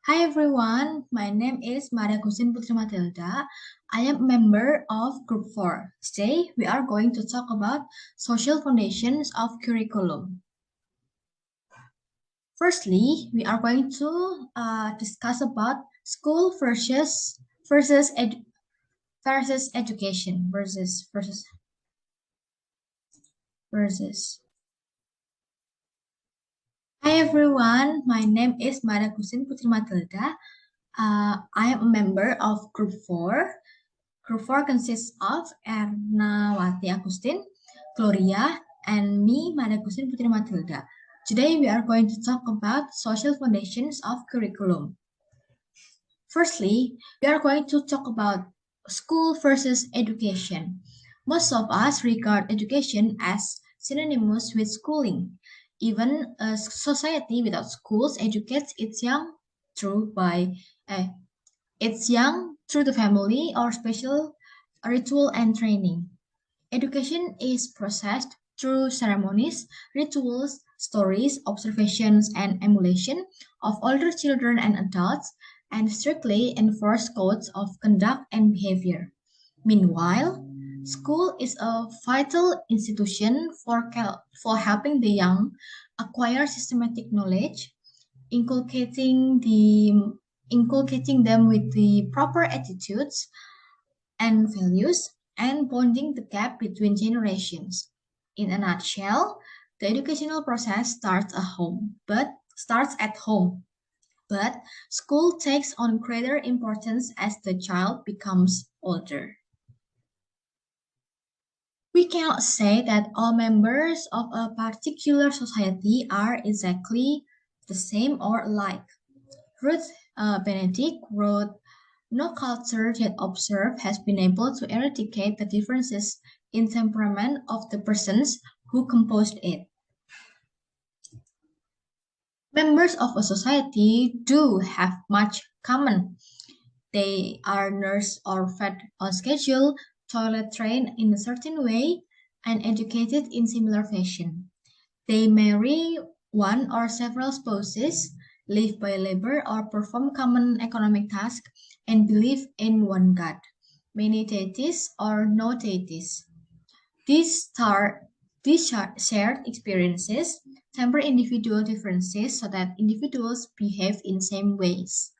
Hi everyone, my name is Markus Putri Matilda. I am a member of Group 4. Today we are going to talk about social foundations of curriculum. Firstly, we are going to discuss about school versus education versus. Hi everyone, my name is Markus Putri Matilda. I am a member of Group 4. Group 4 consists of Ernawati Agustin, Gloria, and me, Mada Agustin Putri Matilda. Today we are going to talk about social foundations of curriculum. Firstly, we are going to talk about school versus education. Most of us regard education as synonymous with schooling. Even a society without schools educates its young through by it's young through the family or special ritual and training. Education is processed through ceremonies, rituals, stories, observations, and emulation of older children and adults, and strictly enforced codes of conduct and behavior. Meanwhile, school is a vital institution for helping the young acquire systematic knowledge, inculcating the inculcating them with the proper attitudes and values and bonding the gap between generations. In a nutshell, the educational process starts at home, but school takes on greater importance as the child becomes older. We cannot say that all members of a particular society are exactly the same or alike. Ruth Benedict wrote, "No culture yet observed has been able to eradicate the differences in temperament of the persons who composed it." Members of a society do have much common. They are nursed or fed on schedule, toilet trained in a certain way, and educated in similar fashion. They marry one or several spouses, live by labor or perform common economic tasks, and believe in one God, many deities or no deities. These shared experiences temper individual differences so that individuals behave in same ways.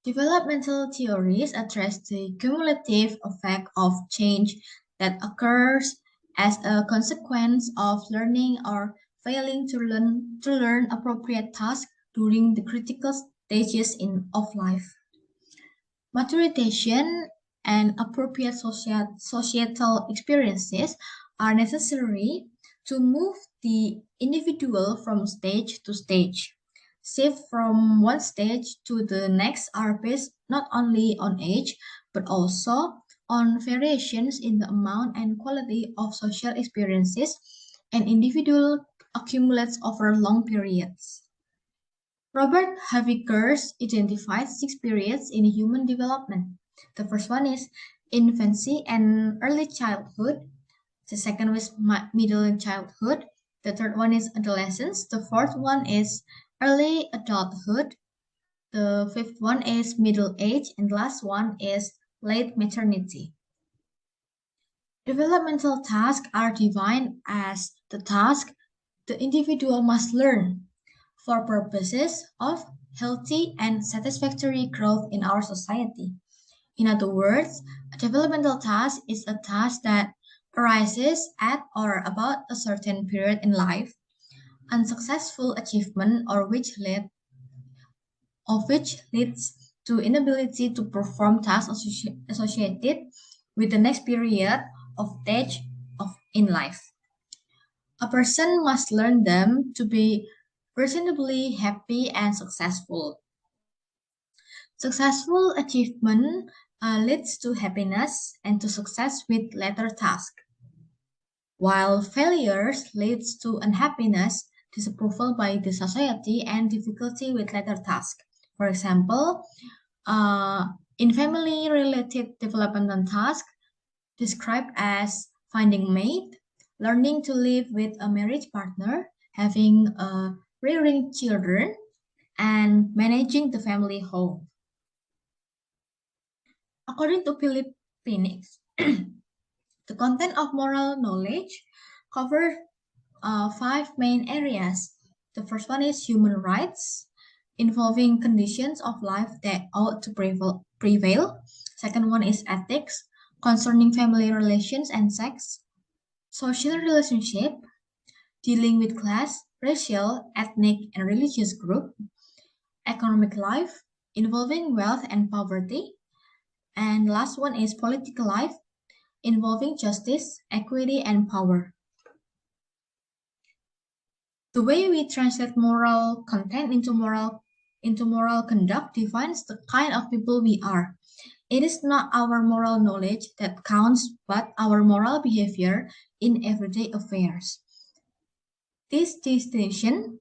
Developmental theories address the cumulative effect of change that occurs as a consequence of learning or failing to learn appropriate tasks during the critical stages of life. Maturation and appropriate societal experiences are necessary to move the individual from stage to stage. Shift from one stage to the next are based not only on age, but also on variations in the amount and quality of social experiences an individual accumulates over long periods. Robert Havikers identified six periods in human development. The first one is infancy and early childhood. The second is middle childhood. The third one is adolescence. The fourth one is early adulthood. The fifth one is middle age. And the last one is late maternity. Developmental tasks are defined as the task the individual must learn for purposes of healthy and satisfactory growth in our society. In other words, a developmental task is a task that arises at or about a certain period in life, unsuccessful achievement which leads to inability to perform tasks associated with the next period of stage in life. A person must learn them to be reasonably happy and successful. Successful achievement leads to happiness and to success with later tasks, while failures leads to unhappiness, disapproval by the society, and difficulty with later tasks. For example, in family-related developmental tasks described as finding mate, learning to live with a marriage partner, having rearing children, and managing the family home. According to Philip Phoenix, the content of moral knowledge covers five main areas. The first one is human rights, involving conditions of life that ought to prevail. Second one is ethics, concerning family relations and sex. Social relationship, dealing with class, racial, ethnic, and religious group. Economic life, involving wealth and poverty. And last one is political life, involving justice, equity, and power. The way we translate moral content into moral conduct defines the kind of people we are. It is not our moral knowledge that counts, but our moral behavior in everyday affairs. This distinction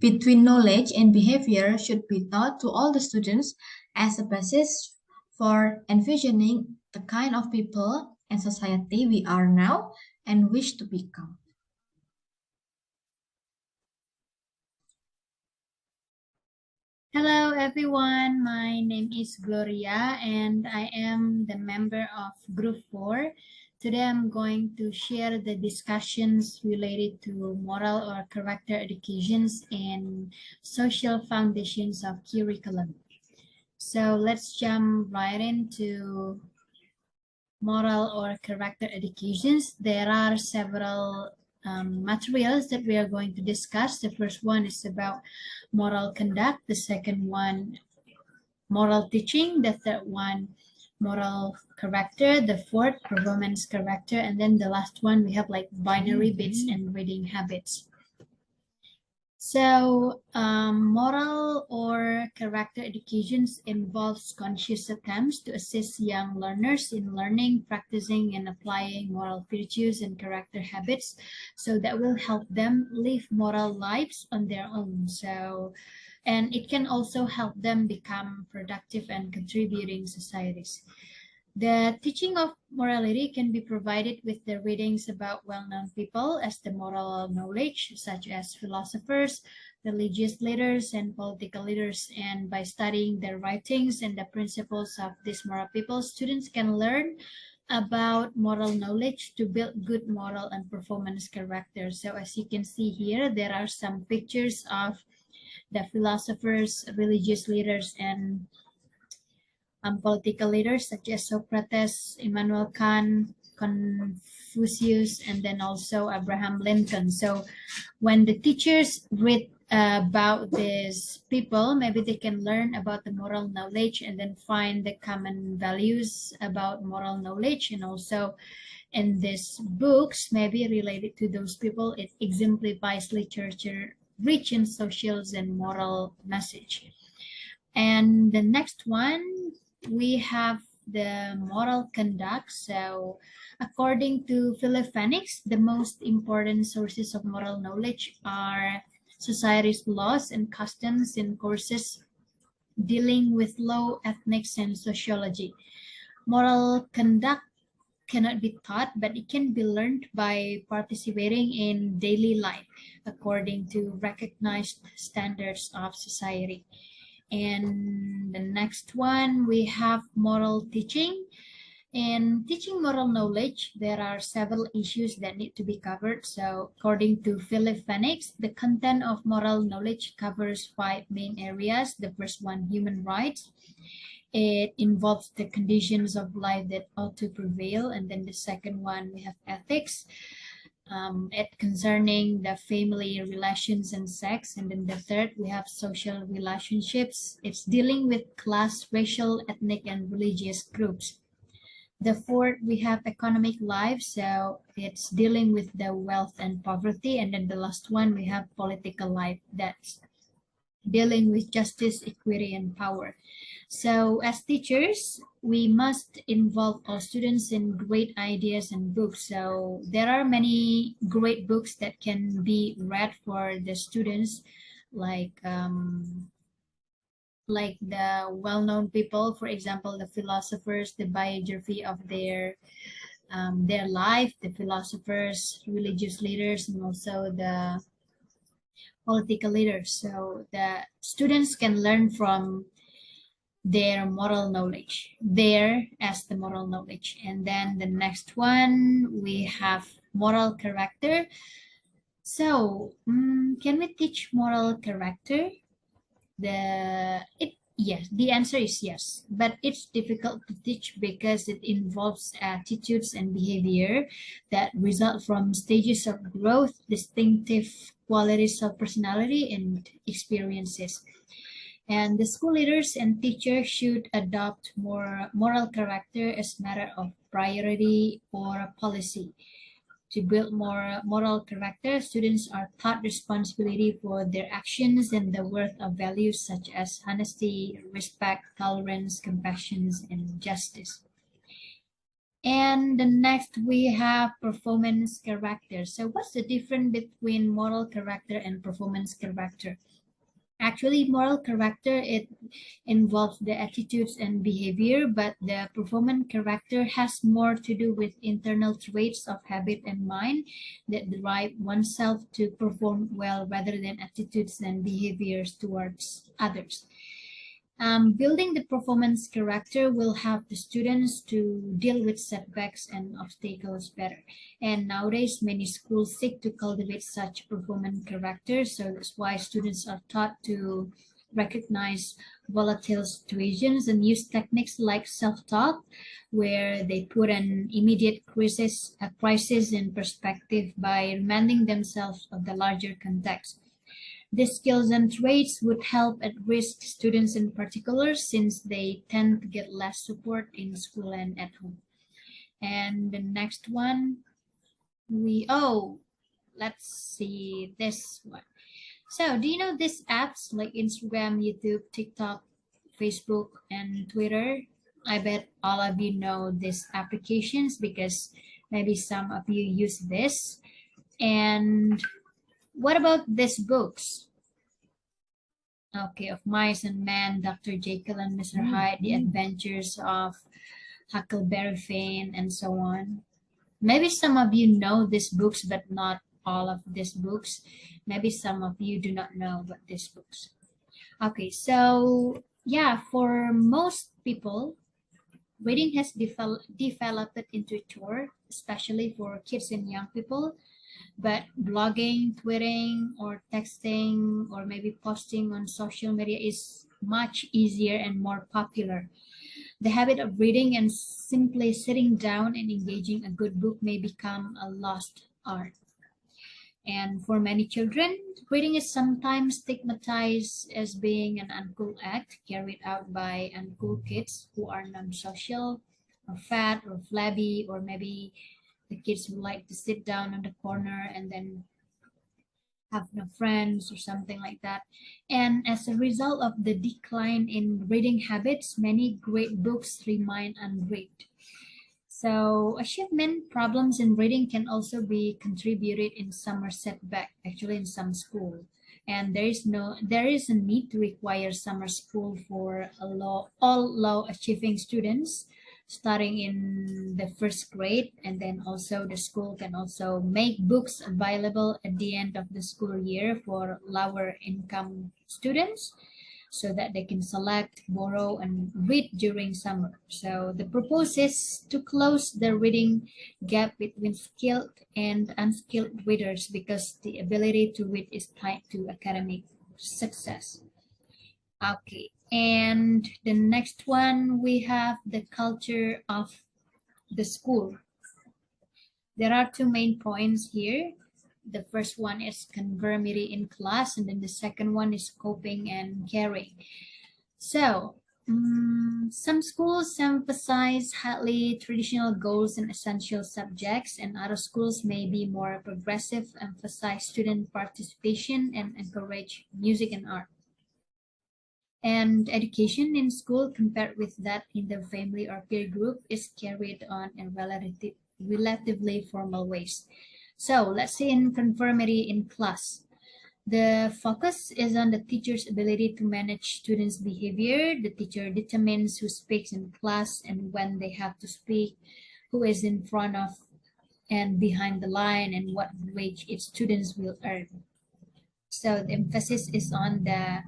between knowledge and behavior should be taught to all the students as a basis for envisioning the kind of people and society we are now and wish to become. Hello everyone, my name is Gloria and I am the member of Group 4. Today I'm going to share the discussions related to moral or character educations and social foundations of curriculum. So let's jump right into moral or character educations. There are several materials that we are going to discuss. The first one is about moral conduct. The second one, moral teaching. The third one, moral character. The fourth, performance character. And then the last one, we have like binary bits and reading habits. So moral or character educations involves conscious attempts to assist young learners in learning, practicing, and applying moral virtues and character habits so that will help them live moral lives on their own. And it can also help them become productive and contributing societies. The teaching of morality can be provided with the readings about well-known people as the moral knowledge, such as philosophers, religious leaders, and political leaders. And by studying their writings and the principles of these moral people, students can learn about moral knowledge to build good moral and performance character. So as you can see here, there are some pictures of the philosophers, religious leaders, and political leaders such as Socrates, Immanuel Kant, Confucius, and then also Abraham Lincoln. So when the teachers read about these people, maybe they can learn about the moral knowledge and then find the common values about moral knowledge. And also in these books, maybe related to those people, it exemplifies literature rich in social and moral message. And the next one, we have the moral conduct. So according to Philip Phoenix, the most important sources of moral knowledge are society's laws and customs in courses dealing with law, ethics, and sociology. Moral conduct cannot be taught, but it can be learned by participating in daily life according to recognized standards of society. And the next one, we have moral teaching. In teaching moral knowledge, there are several issues that need to be covered. So according to Philip Phoenix, the content of moral knowledge covers five main areas. The first one, human rights. It involves the conditions of life that ought to prevail. And then the second one, we have ethics. It concerning the family relations and sex. And then the third, we have social relationships. It's dealing with class, racial, ethnic, and religious groups. The fourth, we have economic life. So it's dealing with the wealth and poverty. And then the last one, we have political life. That's dealing with justice, equity, and power. So as teachers, we must involve our students in great ideas and books. So there are many great books that can be read for the students, like the well-known people, for example, the philosophers, the biography of their life, the philosophers, religious leaders, and also the political leaders. So the students can learn from their moral knowledge, there as the moral knowledge. And then the next one, we have moral character. So, can we teach moral character? Yes, the answer is yes, but it's difficult to teach because it involves attitudes and behavior that result from stages of growth, distinctive qualities of personality, and experiences. And the school leaders and teachers should adopt more moral character as matter of priority or a policy. To build more moral character, students are taught responsibility for their actions and the worth of values such as honesty, respect, tolerance, compassion, and justice. And the next we have performance character. So what's the difference between moral character and performance character? Actually, moral character, it involves the attitudes and behavior, but the performance character has more to do with internal traits of habit and mind that drive oneself to perform well rather than attitudes and behaviors towards others. Building the performance character will help the students to deal with setbacks and obstacles better. And nowadays, many schools seek to cultivate such performance character. So that's why students are taught to recognize volatile situations and use techniques like self-talk, where they put an immediate crisis in perspective by reminding themselves of the larger context. These skills and traits would help at-risk students in particular since they tend to get less support in school and at home. And the next one, let's see this one. So do you know these apps like Instagram, YouTube, TikTok, Facebook, and Twitter? I bet all of you know these applications because maybe some of you use this. And what about these books? Okay, of Mice and Men, Dr. Jekyll and Mr. Hyde, The Adventures of Huckleberry Finn, and so on. Maybe some of you know these books, but not all of these books. Maybe some of you do not know about these books. Okay, so yeah, for most people, reading has developed into a chore, especially for kids and young people. But blogging, tweeting, or texting, or maybe posting on social media is much easier and more popular. The habit of reading and simply sitting down and engaging a good book may become a lost art. And for many children, reading is sometimes stigmatized as being an uncool act carried out by uncool kids who are non-social or fat or flabby, or maybe the kids who like to sit down on the corner and then have no friends or something like that. And as a result of the decline in reading habits, many great books remain unread. So achievement problems in reading can also be contributed in summer setback, actually in some school. And there is a need to require summer school for all low achieving students starting in the first grade, and then also the school can also make books available at the end of the school year for lower income students so that they can select, borrow, and read during summer. So the purpose is to close the reading gap between skilled and unskilled readers because the ability to read is tied to academic success. Okay, and the next one we have the culture of the school. There are two main points here. The first one is conformity in class, and then the second one is coping and caring. So, some schools emphasize highly traditional goals and essential subjects, and other schools may be more progressive, emphasize student participation, and encourage music and art. And education in school compared with that in the family or peer group is carried on in relatively formal ways. So let's say in conformity in class. The focus is on the teacher's ability to manage students' behavior. The teacher determines who speaks in class and when they have to speak, who is in front of and behind the line, and what grade each students will earn. So the emphasis is on the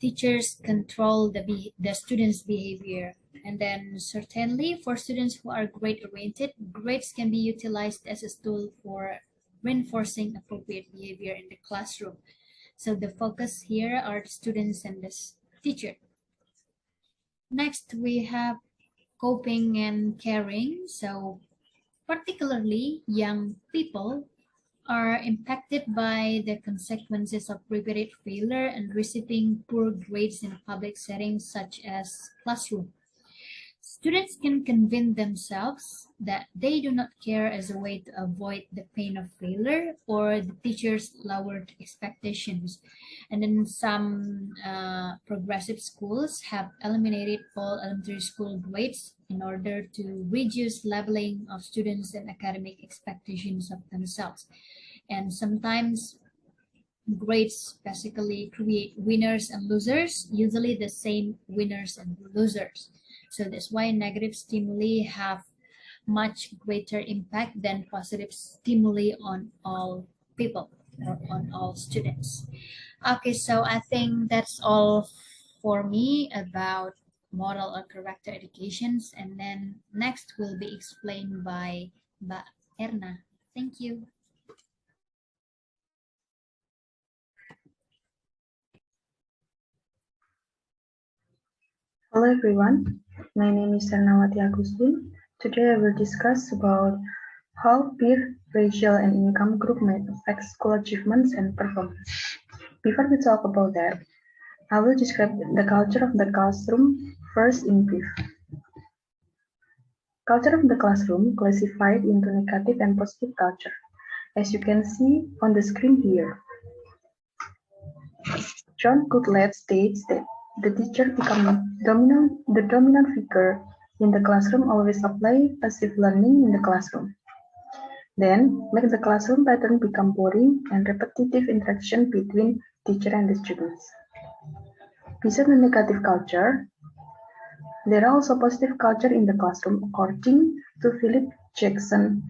teachers control the students' behavior. And then certainly for students who are grade oriented, grades can be utilized as a tool for reinforcing appropriate behavior in the classroom. So the focus here are the students and the teacher. Next, we have coping and caring. So particularly young people are impacted by the consequences of repeated failure and receiving poor grades in public settings such as classroom. Students can convince themselves that they do not care as a way to avoid the pain of failure or the teacher's lowered expectations. And then some progressive schools have eliminated all elementary school grades in order to reduce leveling of students and academic expectations of themselves. And sometimes grades basically create winners and losers, usually the same winners and losers. So that's why negative stimuli have much greater impact than positive stimuli on all people or on all students. Okay, so I think that's all for me about moral or character educations. And then next will be explained by Mbak Erna. Thank you. Hello everyone, my name is Sarnawati Agustin. Today I will discuss about how peer, racial, and income group may affect school achievements and performance. Before we talk about that, I will describe the culture of the classroom first in brief. Culture of the classroom classified into negative and positive culture, as you can see on the screen here. John Goodlett states that the teacher becomes the dominant figure in the classroom always apply passive learning in the classroom. Then, make the classroom pattern become boring and repetitive interaction between teacher and the students. Beside the negative culture, there are also positive culture in the classroom according to Philip Jackson.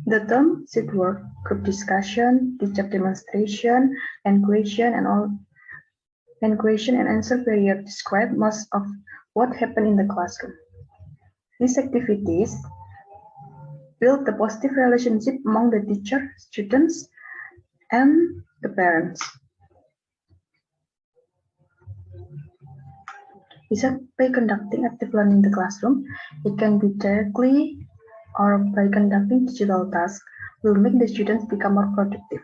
The term seat work, group discussion, teacher demonstration, and question and answer period describe most of what happened in the classroom. These activities build the positive relationship among the teacher, students, and the parents. Besides by conducting active learning in the classroom, it can be directly or by conducting digital tasks will make the students become more productive.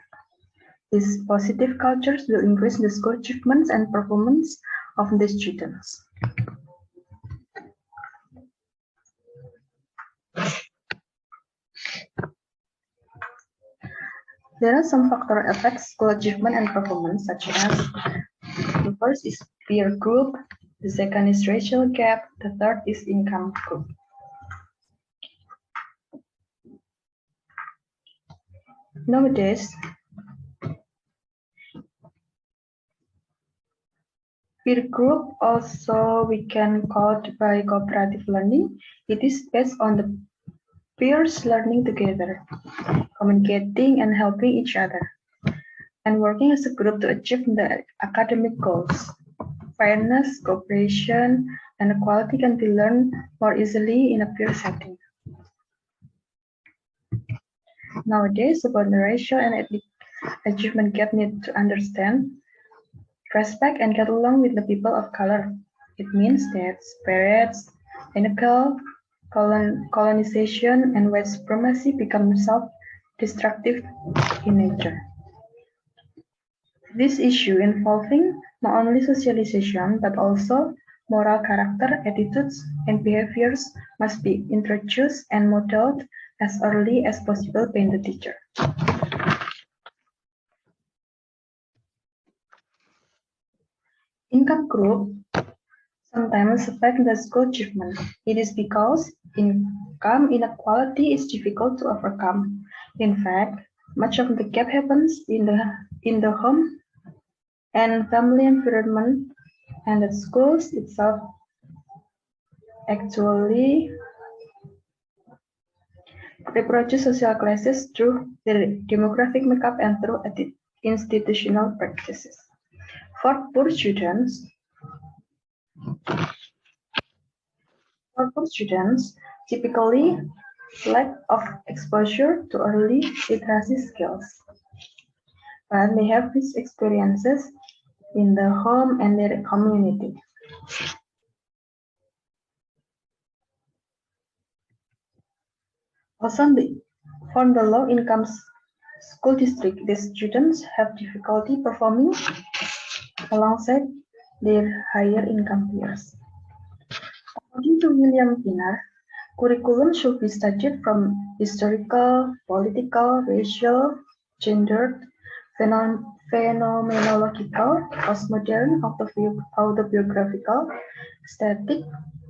These positive cultures will increase the school achievements and performance of the students. There are some factors affect school achievement and performance, such as the first is peer group, the second is racial gap, the third is income group. Nowadays, peer group, also we can call it by cooperative learning. It is based on the peers learning together, communicating and helping each other, and working as a group to achieve the academic goals. Fairness, cooperation, and equality can be learned more easily in a peer setting. Nowadays, about the racial and ethnic achievement gap need to understand, respect, and get along with the people of color. It means that spirits, inequal, colonization, and white supremacy become self-destructive in nature. This issue involving not only socialization but also moral character, attitudes, and behaviors must be introduced and modeled as early as possible by the teacher. Income group sometimes affect the school achievement. It is because income inequality is difficult to overcome. In fact, much of the gap happens in the home and family environment, and the schools itself actually reproduce social classes through their demographic makeup and through institutional practices. For poor students, typically lack of exposure to early literacy skills, but they have rich experiences in the home and their community. Also, for the low-income school district, the students have difficulty performing alongside their higher-income peers. According to William Pinner, curriculum should be studied from historical, political, racial, gendered, phenomenological, postmodern, autobiographical, aesthetic,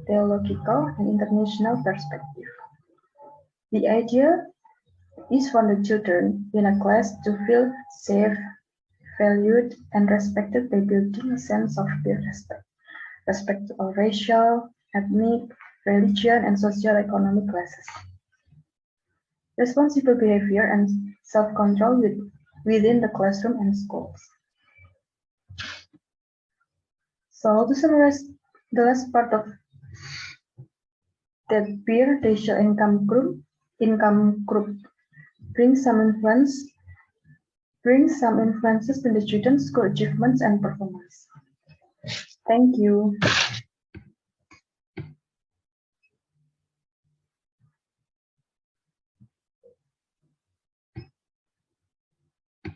theological, and international perspective. The idea is for the children in a class to feel safe, valued, and respected by building a sense of peer respect to all racial, ethnic, religion, and socio-economic classes. Responsible behavior and self-control within the classroom and schools. So to summarize the last part of that peer racial income group brings some influences in the students' school achievements and performance. Thank you.